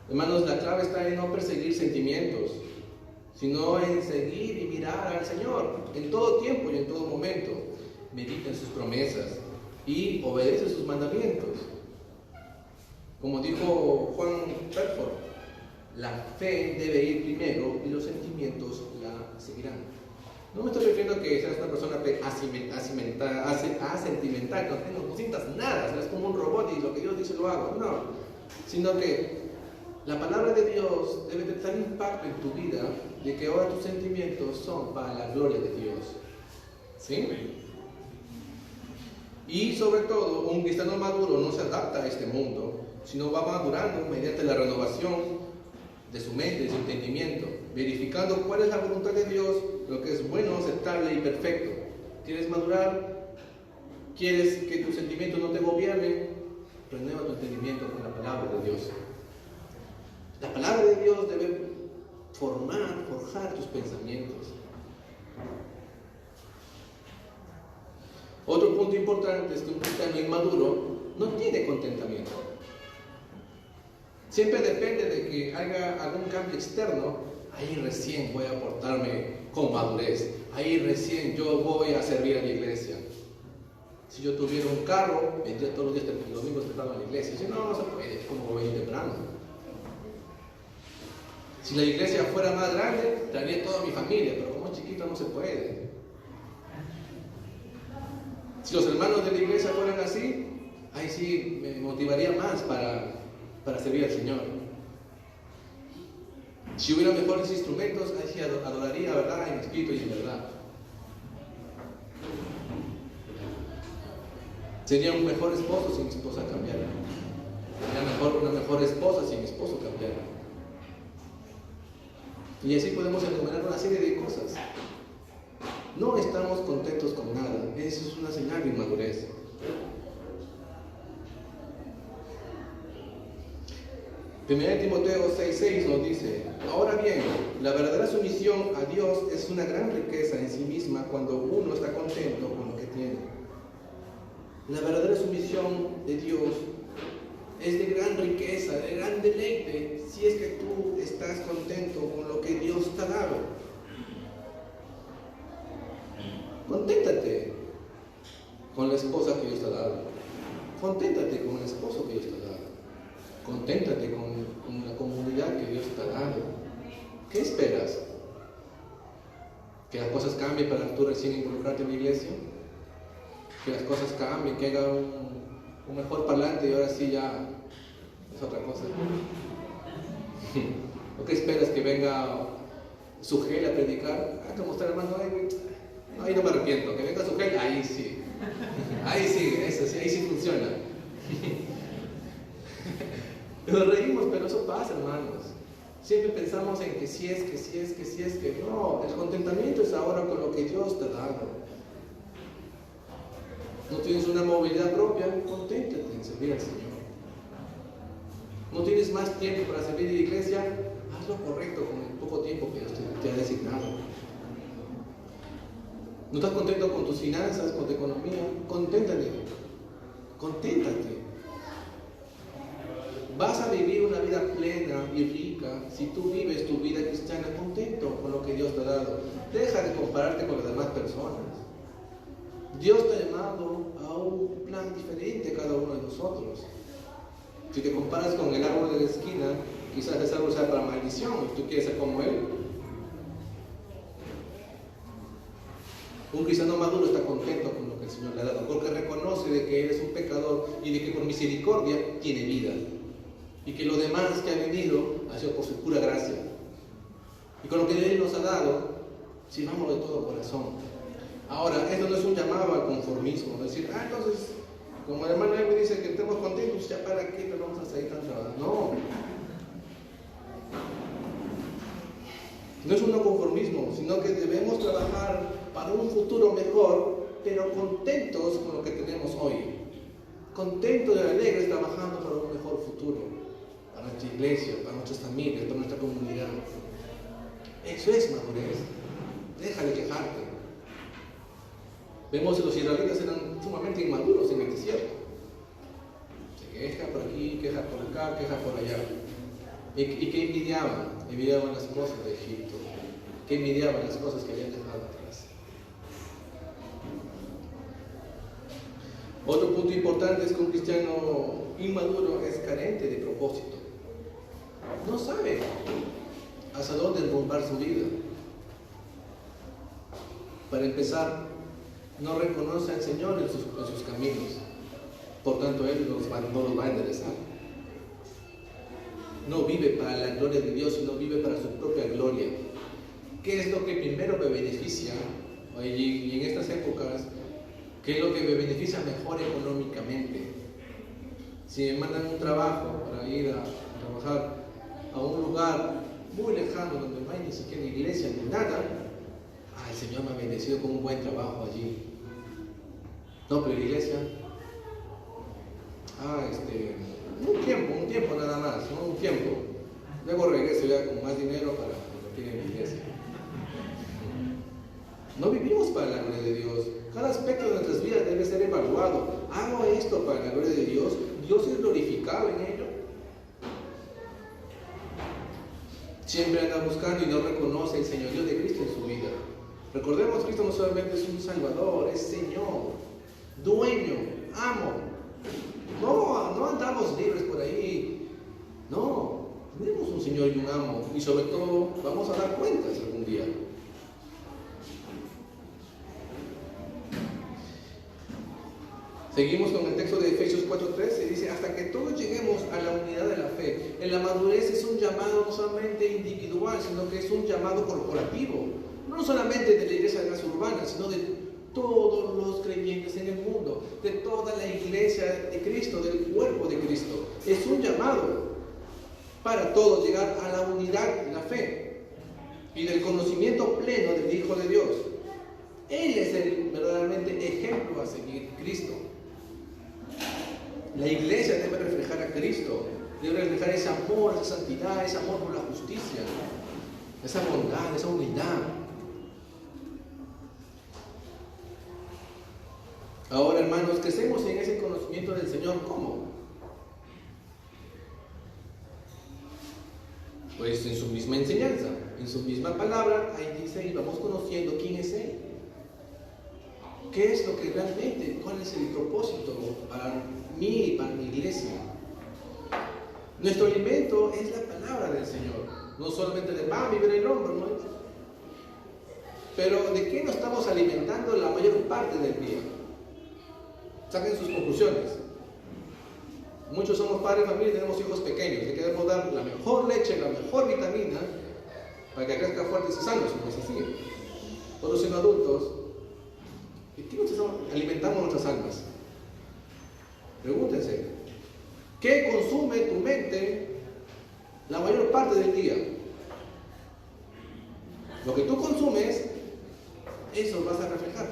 Hermanos, la clave está en no perseguir sentimientos, sino en seguir y mirar al Señor en todo tiempo y en todo momento. Medita en sus promesas y obedece sus mandamientos. Como dijo Juan Bedford, la fe debe ir primero y los sentimientos la seguirán. No me estoy refiriendo a que seas una persona asentimental, que no sientas nada, seas como un robot y lo que Dios dice lo hago. No, sino que la palabra de Dios debe de tal impacto en tu vida de que ahora tus sentimientos son para la gloria de Dios. ¿Sí? Y sobre todo, un cristiano maduro no se adapta a este mundo, sino va madurando mediante la renovación de su mente, de su entendimiento, verificando cuál es la voluntad de Dios, lo que es bueno, aceptable y perfecto. ¿Quieres madurar? ¿Quieres que tus sentimientos no te gobiernen? Renueva tu entendimiento con la palabra de Dios. La palabra de Dios debe forjar tus pensamientos. Otro punto importante es que un cristiano inmaduro no tiene contentamiento. Siempre depende de que haga algún cambio externo. Ahí recién voy a portarme con madurez. Ahí recién yo voy a servir a la iglesia. Si yo tuviera un carro, vendría todos los días, los domingos temprano a la iglesia. Si no se puede, ¿cómo voy a ir temprano? Si la iglesia fuera más grande, traería toda mi familia, pero como es chiquita no se puede. Si los hermanos de la iglesia fueran así, ahí sí me motivaría más para servir al Señor. Si hubiera mejores instrumentos, ahí sí adoraría, ¿verdad?, en espíritu y en verdad. Sería un mejor esposo si mi esposa cambiara. Sería una mejor esposa si mi esposo cambiara. Y así podemos enumerar una serie de cosas. No estamos contentos con nada. Eso es una señal de inmadurez. Primera Timoteo 6:6 nos dice: ahora bien, la verdadera sumisión a Dios es una gran riqueza en sí misma cuando uno está contento con lo que tiene. La verdadera sumisión de Dios es de gran riqueza, de gran deleite, si es que tú estás contento con lo que Dios te ha dado. Conténtate con la esposa que Dios te ha dado. Conténtate con el esposo que Dios te ha dado. Conténtate con la comunidad que Dios te ha dado. ¿Qué esperas? ¿Que las cosas cambien para tú recién involucrarte en la iglesia? ¿Que las cosas cambien, que haya un mejor parlante y ahora sí ya es otra cosa? ¿O qué esperas? ¿Que venga Sugel a predicar? Ah, como está el hermano ahí no me arrepiento. Que venga Sugel, ahí sí. Ahí sí, eso sí, ahí sí funciona. Nos reímos, pero eso pasa, hermanos. Siempre pensamos en que sí es, que no. El contentamiento es ahora con lo que Dios te ha dado. No tienes una movilidad propia, conténtate en servir al Señor. No tienes más tiempo para servir en la iglesia, haz lo correcto con el poco tiempo que Dios te ha designado. ¿No estás contento con tus finanzas, con tu economía? Conténtate. Vas a vivir una vida plena y rica si tú vives tu vida cristiana contento con lo que Dios te ha dado. Deja de compararte con las demás personas. Dios te ha llamado a un plan diferente cada uno de nosotros. Si te comparas con el árbol de la esquina, quizás ese árbol sea para maldición y tú quieres ser como él. Un cristiano maduro está contento con lo que el Señor le ha dado, porque reconoce de que él es un pecador y de que por misericordia tiene vida. Y que lo demás que ha venido ha sido por su pura gracia. Y con lo que Él nos ha dado, sirvamos de todo corazón. Ahora, esto no es un llamado al conformismo, decir, entonces, como el hermano me dice que estemos contentos, ya para qué nos vamos a seguir tan trabajando. No es un no conformismo, sino que debemos trabajar para un futuro mejor, pero contentos con lo que tenemos hoy. Contentos y alegres trabajando para un mejor futuro. Para nuestra iglesia, para nuestras familias, para nuestra comunidad. Eso es madurez. Deja de quejarte. Vemos que los israelitas eran sumamente inmaduros en el desierto. Se queja por aquí, queja por acá, queja por allá. ¿Y qué envidiaban? Envidiaban las cosas de Egipto. ¿Qué envidiaban? Las cosas que habían dejado atrás. Otro punto importante es que un cristiano inmaduro es carente de propósito. No sabe hacia dónde enrumbar su vida. Para empezar, no reconoce al Señor en sus caminos. Por tanto, Él no los va a enderezar. No vive para la gloria de Dios, sino vive para su propia gloria. ¿Qué es lo que primero me beneficia? Y en estas épocas, ¿qué es lo que me beneficia mejor económicamente? Si me mandan un trabajo para ir a trabajar a un lugar muy lejano donde no hay ni siquiera iglesia ni nada, el Señor me ha bendecido con un buen trabajo allí. No, pero la iglesia, un tiempo nada más, ¿no? Un tiempo. Luego regreso ya con más dinero para invertir en la iglesia. No vivimos para la gloria de Dios. Cada aspecto de nuestras vidas debe ser evaluado. ¿Hago esto para la gloria de Dios? ¿Dios es glorificado en ello? Siempre anda buscando y no reconoce el señorío de Cristo en su vida. Recordemos, Cristo no solamente es un Salvador, es Señor, dueño, amo. No andamos libres por ahí. No, tenemos un Señor y un amo. Y sobre todo, vamos a dar cuentas algún día. Seguimos con el texto de Efesios 4:13, dice, hasta que todos lleguemos a la unidad de la fe. En la madurez es un llamado no solamente individual, sino que es un llamado corporativo. No solamente de la iglesia de las urbanas, sino de todos los creyentes en el mundo, de toda la iglesia de Cristo, del cuerpo de Cristo. Es un llamado para todos llegar a la unidad de la fe y del conocimiento pleno del Hijo de Dios. Él es el verdaderamente ejemplo a seguir, Cristo. La iglesia debe reflejar a Cristo, debe reflejar ese amor, esa santidad, ese amor por la justicia, esa bondad, esa unidad. Ahora, hermanos, crecemos en ese conocimiento del Señor, ¿cómo? Pues en su misma enseñanza, en su misma palabra, ahí dice, y vamos conociendo quién es Él. ¿Qué es lo que realmente, cuál es el propósito para mí y para mi iglesia? Nuestro alimento es la palabra del Señor, no solamente de pan vive el hombre, ¿no? Pero ¿de qué nos estamos alimentando la mayor parte del día? Saquen sus conclusiones. Muchos somos padres de familia y tenemos hijos pequeños, le queremos dar la mejor leche, la mejor vitamina para que crezcan fuertes y sanos, no es así. Todos siendo adultos, ¿y qué nos alimentamos nuestras almas? Pregúntense, ¿qué consume tu mente la mayor parte del día? Lo que tú consumes, eso vas a reflejar.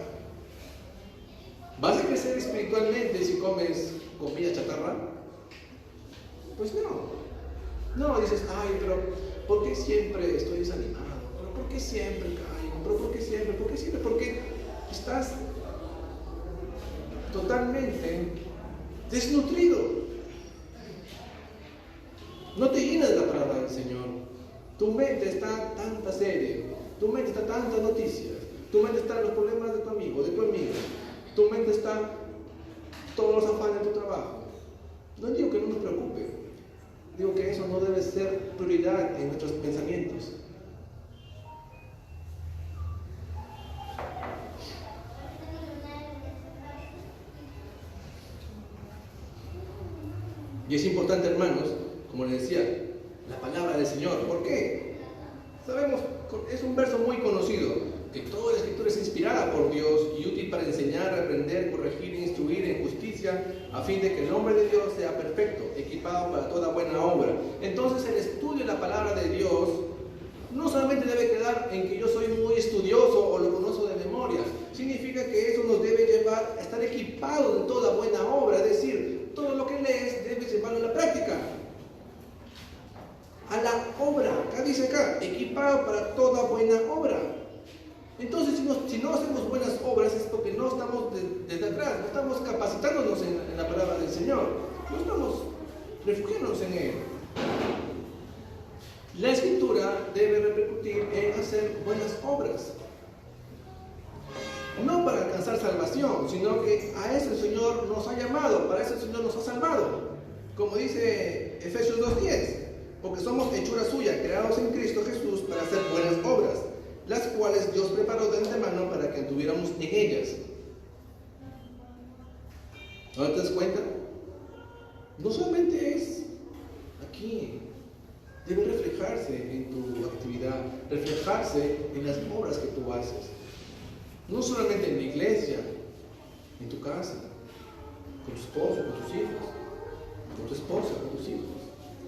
¿Vas a crecer espiritualmente si comes comida chatarra? Pues no, dices, ay, pero ¿por qué siempre estoy desanimado? ¿Pero por qué siempre caigo? ¿Pero por qué siempre? ¿Por qué siempre? Porque estás totalmente desnutrido. No te llenas de la palabra del Señor. Tu mente está en tanta serie, tu mente está en tantas noticias, tu mente está en los problemas de tu amigo, de tu amiga, tu mente está en todos los afanes de tu trabajo. No digo que no nos preocupe, digo que eso no debe ser prioridad en nuestros pensamientos. Y es importante, hermanos, como les decía, la palabra del Señor. ¿Por qué? Sabemos, es un verso muy conocido, que toda la Escritura es inspirada por Dios y útil para enseñar, aprender, corregir e instruir en justicia, a fin de que el hombre de Dios sea perfecto, equipado para toda buena obra. Entonces el estudio de la palabra de Dios no solamente debe quedar en que yo soy muy estudioso o lo conozco de memoria, significa que eso nos debe llevar a estar equipados de toda buena obra, es decir, todo lo que lees debes llevarlo a la práctica, a la obra. Acá dice equipado para toda buena obra. Entonces, si no hacemos buenas obras es porque no estamos desde atrás, no estamos capacitándonos en la palabra del Señor, no estamos refugiándonos en Él. La Escritura debe repercutir en hacer buenas obras, no para alcanzar salvación, sino que a eso el Señor nos ha llamado, para eso el Señor nos ha salvado, como dice Efesios 2:10, porque somos hechura suya, creados en Cristo Jesús para hacer buenas obras, las cuales Dios preparó de antemano para que anduviéramos en ellas. ¿No te das cuenta? No solamente es aquí, debe reflejarse en tu actividad, reflejarse en las obras que tú haces. No solamente en la iglesia, en tu casa, con tu esposo, con tus hijos, con tu esposa, con tus hijos,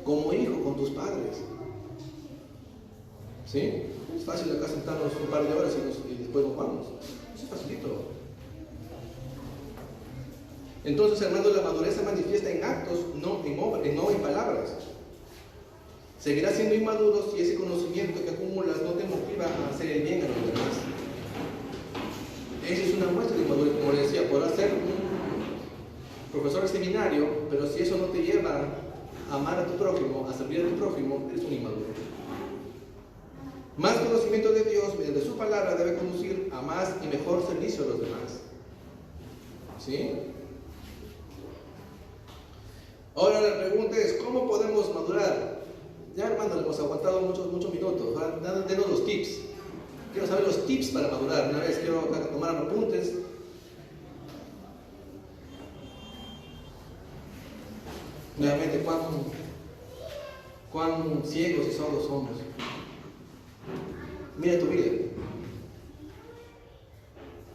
como hijo, con tus padres. ¿Sí? Es fácil acá sentarnos un par de horas y después nos vamos. Eso es facilito. Entonces, hermanos, la madurez se manifiesta en actos, no en palabras. Seguirás siendo inmaduro si ese conocimiento que acumulas no te motiva a hacer el bien a los demás. Esa es una muestra de inmadurez. Como les decía, podrás ser un profesor de seminario, pero si eso no te lleva a amar a tu prójimo, a servir a tu prójimo, eres un inmaduro. Más conocimiento de Dios mediante su palabra debe conducir a más y mejor servicio a los demás. ¿Sí? Ahora la pregunta es, ¿cómo podemos madurar? Ya, hermano, hemos aguantado muchos minutos. Ahora, denos los tips. Quiero saber los tips para madurar. Una vez quiero tomar apuntes. Nuevamente, cuán ciegos y sordos somos. Mira tu vida.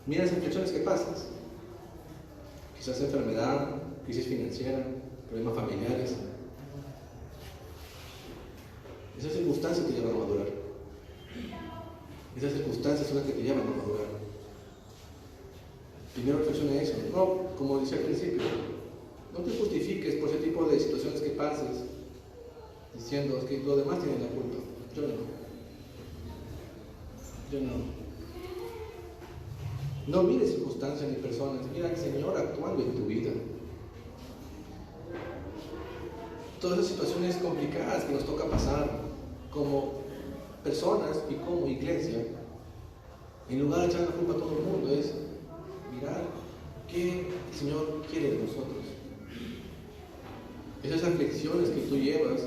Mira las infecciones que pasas. Quizás enfermedad, crisis financiera, problemas familiares. Esas circunstancias te llevan a madurar. Esas circunstancias son las que te llevan a madurar. Primero reflexiona eso. No, como decía al principio, no te justifiques por ese tipo de situaciones que pases diciendo que los demás tienen la culpa. Yo no. No mires circunstancias ni personas, mira al Señor actuando en tu vida. Todas esas situaciones complicadas que nos toca pasar, como personas y como iglesia, en lugar de echar la culpa a todo el mundo, es mirar qué el Señor quiere de nosotros. Esas aflicciones que tú llevas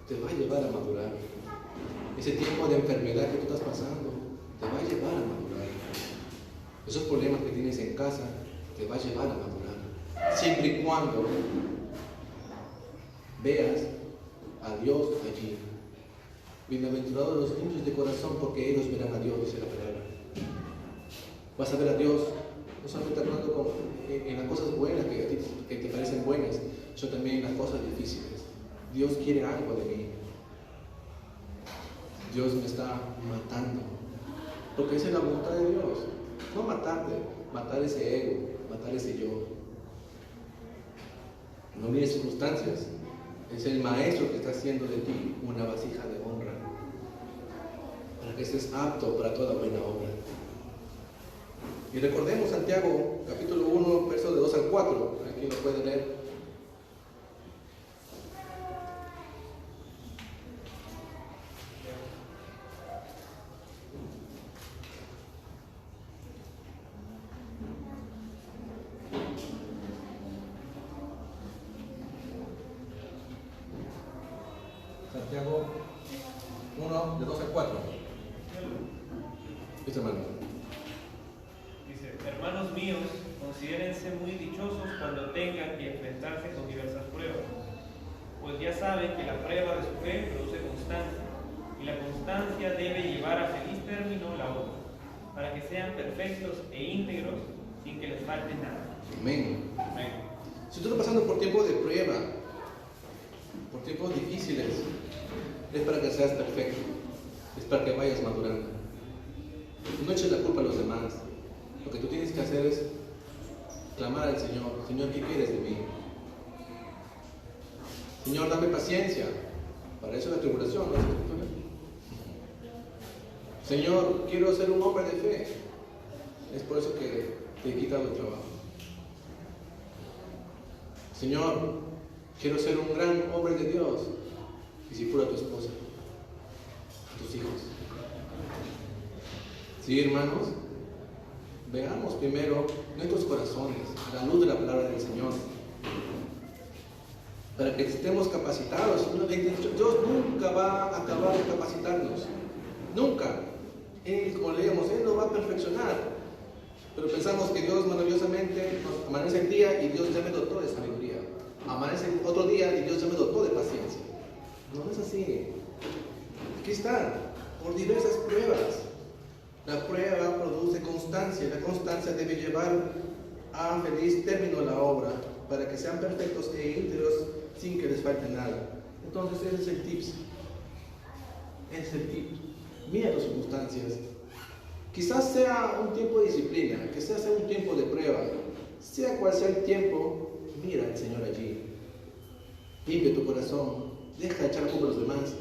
te va a llevar a madurar. Ese tiempo de enfermedad que tú estás pasando te va a llevar a madurar. Esos problemas que tienes en casa te va a llevar a madurar. Siempre y cuando veas a Dios allí. Bienaventurados los limpios de corazón, porque ellos verán a Dios, dice la palabra. Vas a ver a Dios, no solamente hablando en las cosas buenas que te parecen buenas, sino también en las cosas difíciles. Dios quiere algo de mí. Dios me está matando, porque esa es la voluntad de Dios. No matarte, matar ese ego, matar ese yo. No mires circunstancias. Es el maestro que está haciendo de ti una vasija de honra, para que estés apto para toda buena obra. Y recordemos Santiago, capítulo 1, versos de 2 al 4. Aquí lo puede leer. Santiago 1, de 2 al 4. Dice hermano. Dice, hermanos míos, considérense muy dichosos cuando tengan que enfrentarse con diversas pruebas, pues ya saben que la prueba de su fe produce constancia, y la constancia debe llevar a feliz término la obra, para que sean perfectos e íntegros sin que les falte nada. Amén. Amén. Si tú estás pasando por tiempos de prueba, por tiempos difíciles, es para que seas perfecto, es para que vayas madurando. No eches la culpa a los demás. Lo que tú tienes que hacer es clamar al Señor: Señor, ¿qué quieres de mí? Señor, dame paciencia. Para eso es la tribulación, ¿no? Señor, quiero ser un hombre de fe. Es por eso que te he quitado el trabajo. Señor, quiero ser un gran hombre de Dios. Disipula a tu esposa, a tus hijos. Sí, hermanos, veamos primero nuestros corazones a la luz de la palabra del Señor, para que estemos capacitados. Dios nunca va a acabar de capacitarnos, nunca. Él, como leíamos, Él nos va a perfeccionar, pero pensamos que Dios maravillosamente nos amanece el día y Dios ya me dotó de sabiduría, amanece otro día y Dios ya me dotó de paciencia. No es así. Aquí está, por diversas pruebas. La prueba produce constancia. La constancia debe llevar a feliz término la obra, para que sean perfectos e íntegros sin que les falte nada. Entonces ese es el tip. Ese es el tip. Mira tus circunstancias. Quizás sea un tiempo de disciplina, quizás sea un tiempo de prueba. Sea cual sea el tiempo, mira al Señor allí. Limpia tu corazón. Deja de echar la culpa a los demás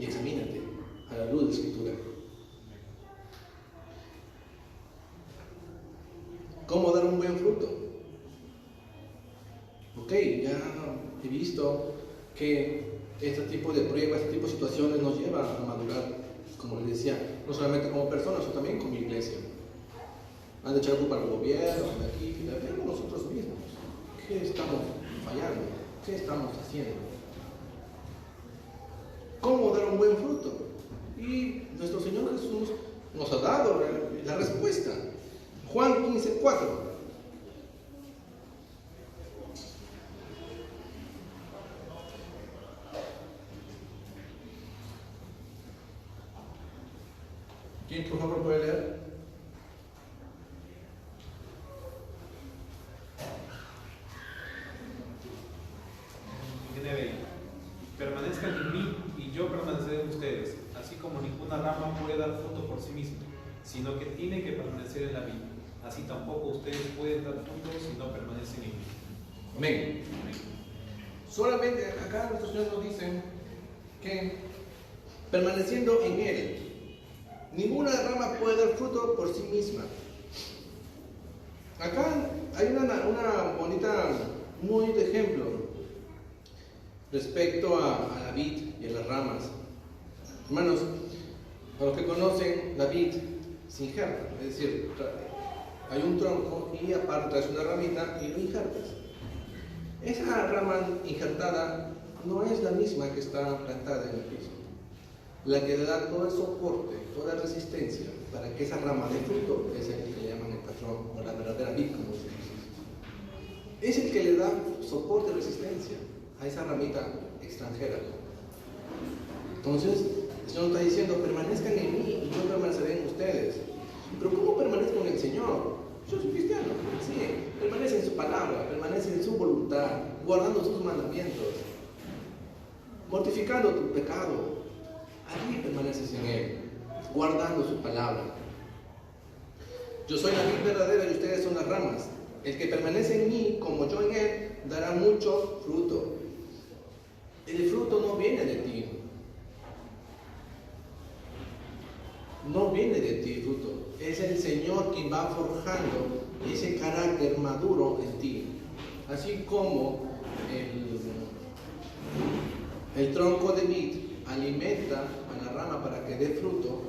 y examínate a la luz de la Escritura. ¿Cómo dar un buen fruto? Ok, ya he visto que este tipo de pruebas, este tipo de situaciones nos lleva a madurar, como les decía, no solamente como personas, sino también como iglesia. Han de echar la culpa al gobierno, de aquí, de allá, nosotros mismos. ¿Qué estamos fallando? ¿Qué estamos haciendo? ¿Cómo dar un buen fruto? Y nuestro Señor Jesús nos ha dado la respuesta. Juan 15:4. ¿Quién por favor puede leer? ¿Qué debe ir? Permanezcan en mí y yo permaneceré en ustedes, así como ninguna rama puede dar fruto por sí misma, sino que tiene que permanecer en la vid. Así tampoco ustedes pueden dar fruto si no permanecen en mí. Amén. Solamente acá nuestros señores nos dicen que permaneciendo en Él, ninguna rama puede dar fruto por sí misma. Acá hay una bonita, un bonito ejemplo respecto a la vid y a las ramas. Hermanos, para los que conocen, la vid se injerta, es decir, hay un tronco y aparte traes una ramita y lo injertas. Esa rama injertada no es la misma que está plantada en el piso. La que le da todo el soporte, toda la resistencia para que esa rama dé fruto es el que le llaman el patrón o la verdadera vid, como se dice. Es el que le da soporte y resistencia a esa ramita extranjera. Entonces, el Señor está diciendo, permanezcan en mí y yo permaneceré en ustedes. Pero ¿cómo permanezco en el Señor? Yo soy cristiano. Sí, permanece en su palabra, permanece en su voluntad, guardando sus mandamientos, mortificando tu pecado. Allí permaneces en Él, guardando su palabra. Yo soy la vid verdadera y ustedes son las ramas. El que permanece en mí, como yo en Él, dará mucho fruto. El fruto no viene de ti. No viene de ti el fruto. Es el Señor quien va forjando ese carácter maduro en ti. Así como el tronco de vid alimenta a la rama para que dé fruto,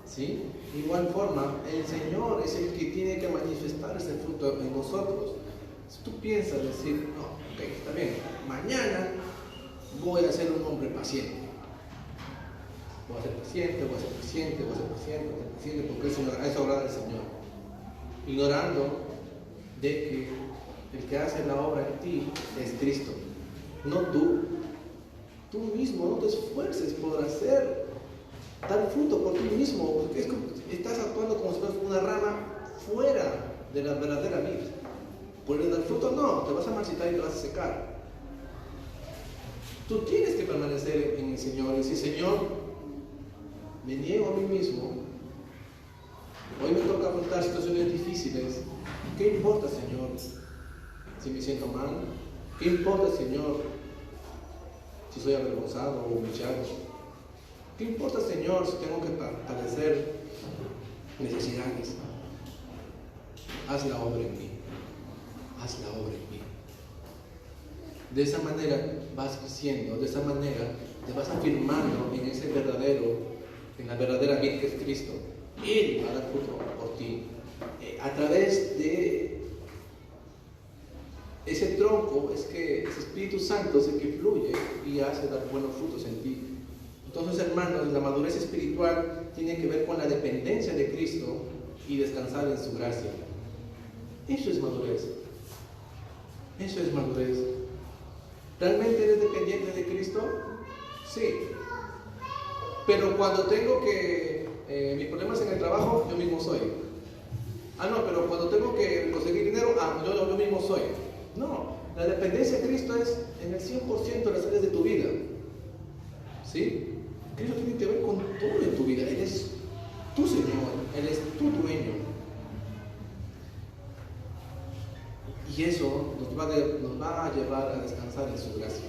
¿sí? De igual forma, el Señor es el que tiene que manifestar ese fruto en nosotros. Si tú piensas decir, no, ok, está bien, mañana voy a ser un hombre paciente. Voy a ser paciente, voy a ser paciente, voy a ser paciente, voy a ser paciente, porque eso agrada al Señor. Ignorando de que el que hace la obra en ti es Cristo, no tú. Tú mismo no te esfuerces por dar fruto por ti mismo, porque estás actuando como si fueras una rama fuera de la verdadera vid. Por el dar fruto no, te vas a marchitar y te vas a secar. Tú tienes que permanecer en el Señor y decir, Señor, me niego a mí mismo. Hoy me toca afrontar situaciones difíciles. ¿Qué importa, Señor, si me siento mal? ¿Qué importa, Señor, si soy avergonzado o humillado? ¿Qué importa, Señor, si tengo que padecer necesidades? Haz la obra en mí. Haz la obra en mí. De esa manera vas creciendo, de esa manera te vas afirmando en ese en la verdadera vid que es Cristo. Él va a dar fruto por ti. A través de ese tronco es que ese Espíritu Santo es el que fluye y hace dar buenos frutos en ti. Entonces, hermanos, la madurez espiritual tiene que ver con la dependencia de Cristo y descansar en su gracia. Eso es madurez. Eso es madurez. ¿Realmente eres dependiente de Cristo? Sí. Pero cuando tengo mis problemas en el trabajo, yo mismo soy. No, pero cuando tengo que conseguir dinero, yo mismo soy. No, la dependencia de Cristo es en el 100% de las áreas de tu vida. ¿Sí? Cristo tiene que ver con todo en tu vida. Él es tu Señor, Él es tu dueño. Y eso nos va a llevar a descansar en su gracia.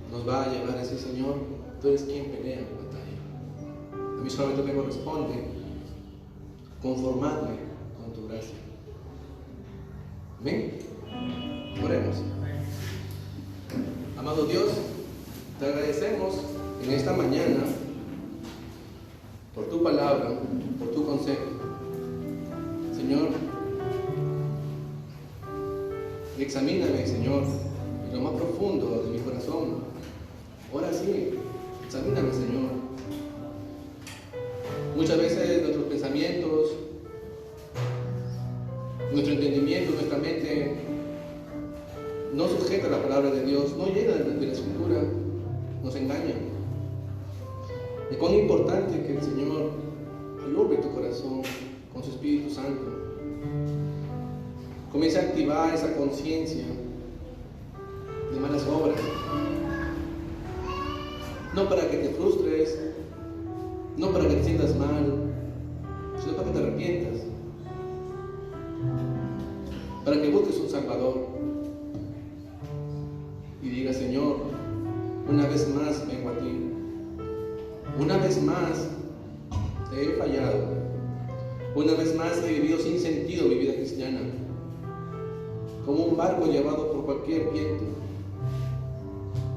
Nos va a llevar a decir, Señor, tú eres quien pelea la batalla. A mí solamente me corresponde conformarme con tu gracia. Amén. Oremos. Amado Dios, te agradecemos en esta mañana por tu palabra, por tu consejo. Señor, examíname, Señor, en lo más profundo de mi corazón. Ahora sí, examíname, Señor. Muchas veces nuestros pensamientos, nuestro entendimiento, nuestra mente no sujeta a la palabra de Dios, no llena de la Escritura, nos engaña. Es cuán importante que el Señor alumbre tu corazón con su Espíritu Santo. Comienza a activar esa conciencia de malas obras. No para que te frustres, no para que te sientas mal, sino para que te arrepientas. Para que busques un Salvador y digas, Señor, una vez más vengo a ti. Una vez más te he fallado. Una vez más he vivido sin sentido mi vida cristiana, como un barco llevado por cualquier viento.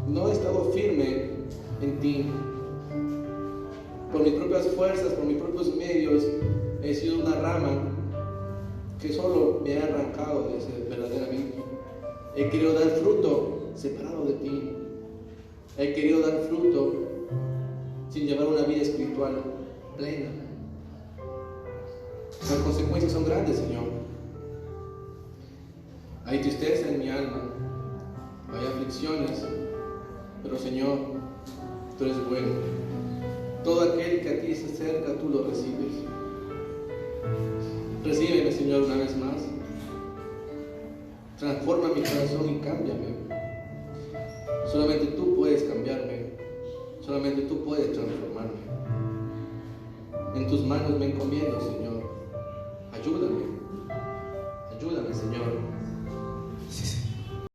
No he estado firme en ti. Por mis propias fuerzas, por mis propios medios, he sido una rama que solo me ha arrancado de ese verdadero amigo. He querido dar fruto separado de ti. He querido dar fruto sin llevar una vida espiritual plena. Las consecuencias son grandes, Señor. Hay tristeza en mi alma, hay aflicciones, pero Señor, tú eres bueno. Todo aquel que a ti se acerca, tú lo recibes. Recíbeme, Señor, una vez más. Transforma mi corazón y cámbiame. Solamente tú puedes cambiarme. Solamente tú puedes transformarme. En tus manos me encomiendo, Señor. Ayúdame. Ayúdame, Señor.